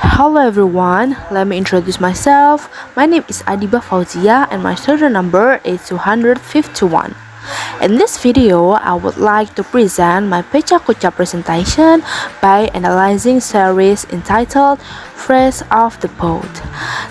Hello everyone, let me introduce myself. My name is Adiybah Fawziyyah and my serial number is 251. In this video, I would like to present my Pecha Kucha presentation by analyzing series entitled Phrase of the Poet.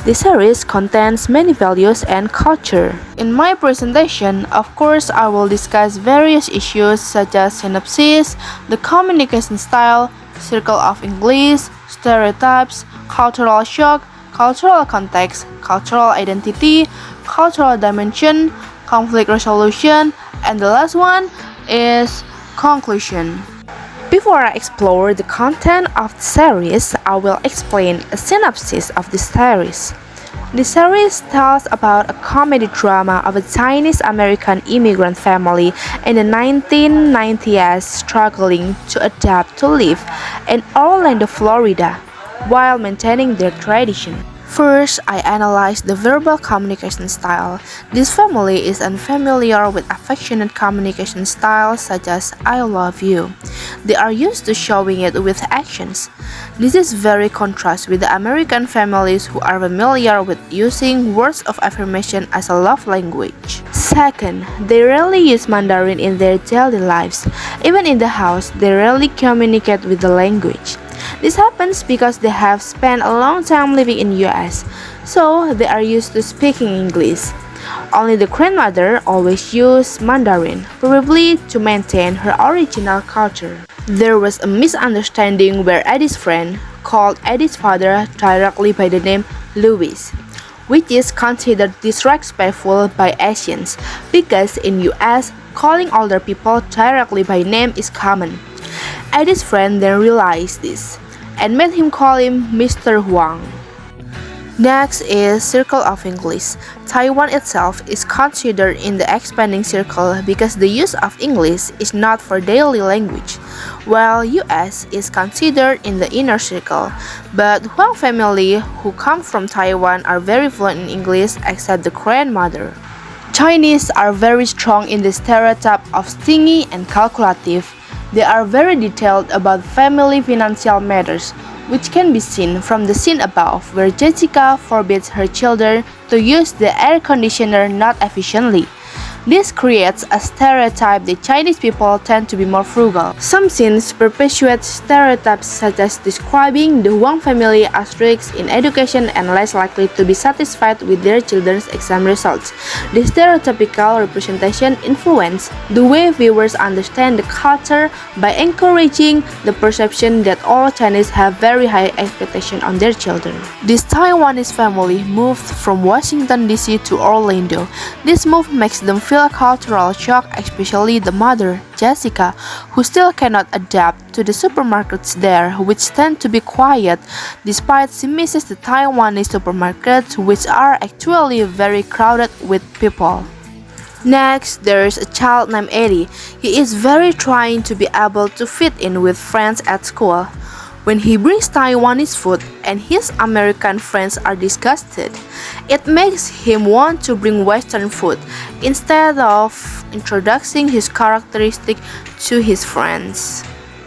This series contains many values and culture. In my presentation, of course, I will discuss various issues such as synopsis, the communication style, circle of English, stereotypes, cultural shock, cultural context, cultural identity, cultural dimension, conflict resolution, and the last one is conclusion. Before I explore the content of the series, I will explain a synopsis of the series. The series tells about a comedy drama of a Chinese-American immigrant family in the 1990s struggling to adapt to live in Orlando, Florida, while maintaining their tradition. First, I analyze the verbal communication style. This family is unfamiliar with affectionate communication styles such as "I love you." They are used to showing it with actions. This is very contrast with the American families who are familiar with using words of affirmation as a love language. Second, they rarely use Mandarin in their daily lives. Even in the house, they rarely communicate with the language. This happens because they have spent a long time living in US, so they are used to speaking English. Only the grandmother always used Mandarin, probably to maintain her original culture. There was a misunderstanding where Eddie's friend called Eddie's father directly by the name Louis, which is considered disrespectful by Asians because in US, calling older people directly by name is common. Eddie's friend then realized this and made him call him Mr. Huang. Next is circle of English. Taiwan itself is considered in the expanding circle because the use of English is not for daily language, while US is considered in the inner circle. But Huang family who come from Taiwan are very fluent in English except the grandmother. Chinese are very strong in the stereotype of stingy and calculative. They are very detailed about family financial matters, which can be seen from the scene above where Jessica forbids her children to use the air conditioner not efficiently. This creates a stereotype that Chinese people tend to be more frugal. Some scenes perpetuate stereotypes such as describing the Huang family as rich in education and less likely to be satisfied with their children's exam results. The stereotypical representation influences the way viewers understand the culture by encouraging the perception that all Chinese have very high expectations on their children. This Taiwanese family moved from Washington, D.C. to Orlando. This move makes them feel a cultural shock, especially the mother, Jessica, who still cannot adapt to the supermarkets there, which tend to be quiet, despite she misses the Taiwanese supermarkets, which are actually very crowded with people. Next, there is a child named Eddie. He is very trying to be able to fit in with friends at school. When he brings Taiwanese food and his American friends are disgusted, it makes him want to bring Western food instead of introducing his characteristic to his friends.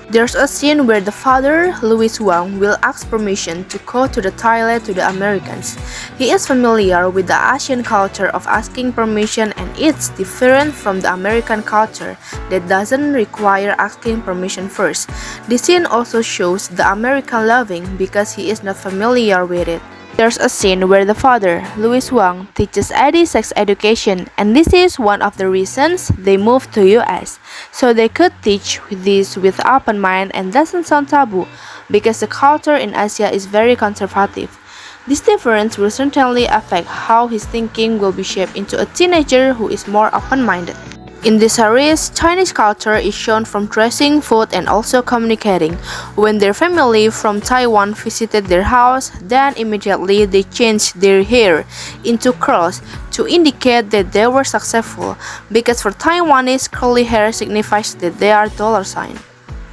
There's a scene where the father, Louis Wang, will ask permission to go to the toilet to the Americans. He is familiar with the Asian culture of asking permission, and it's different from the American culture that doesn't require asking permission first. The scene also shows the American loving because he is not familiar with it. There's a scene where the father, Louis Wang, teaches Eddie sex education, and this is one of the reasons they moved to US, so they could teach this with open mind and doesn't sound taboo, because the culture in Asia is very conservative. This difference will certainly affect how his thinking will be shaped into a teenager who is more open-minded. In this series, Chinese culture is shown from dressing, food, and also communicating. When their family from Taiwan visited their house, then immediately they changed their hair into curls to indicate that they were successful, because for Taiwanese, curly hair signifies that they are $sign.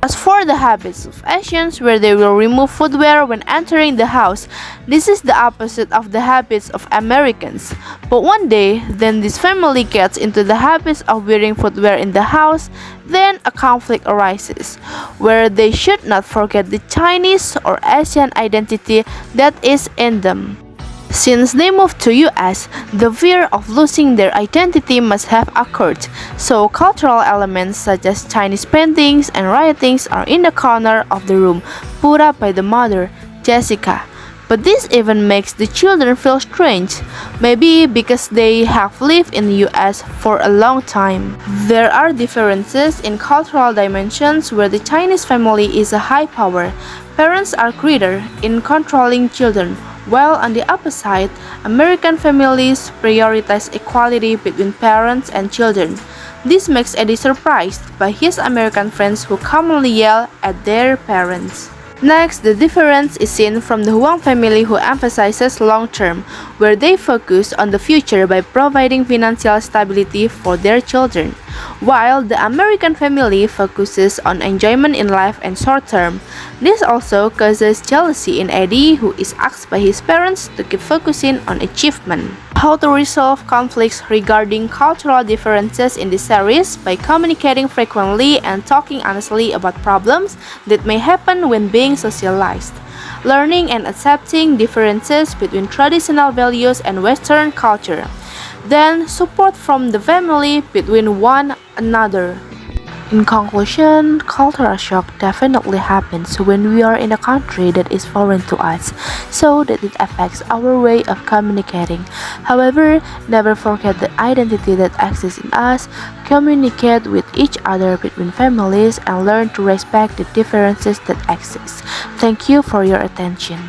As for the habits of Asians, where they will remove footwear when entering the house, this is the opposite of the habits of Americans. But one day, then this family gets into the habits of wearing footwear in the house, then a conflict arises, where they should not forget the Chinese or Asian identity that is in them. Since they moved to US, the fear of losing their identity must have occurred, so cultural elements such as Chinese paintings and writings are in the corner of the room put up by the mother, Jessica. But this even makes the children feel strange, maybe because they have lived in the US for a long time. There are differences in cultural dimensions where the Chinese family is a high power. Parents are greater in controlling children, while on the opposite, American families prioritize equality between parents and children. This makes Eddie surprised by his American friends who commonly yell at their parents. Next, the difference is seen from the Huang family, who emphasizes long-term, where they focus on the future by providing financial stability for their children, while the American family focuses on enjoyment in life and short-term. This also causes jealousy in Eddie, who is asked by his parents to keep focusing on achievement. How to resolve conflicts regarding cultural differences in this series: by communicating frequently and talking honestly about problems that may happen when being socialized. Learning and accepting differences between traditional values and Western culture. Then, support from the family between one another. In conclusion, cultural shock definitely happens when we are in a country that is foreign to us, so that it affects our way of communicating. However, never forget the identity that exists in us, communicate with each other between families, and learn to respect the differences that exist. Thank you for your attention.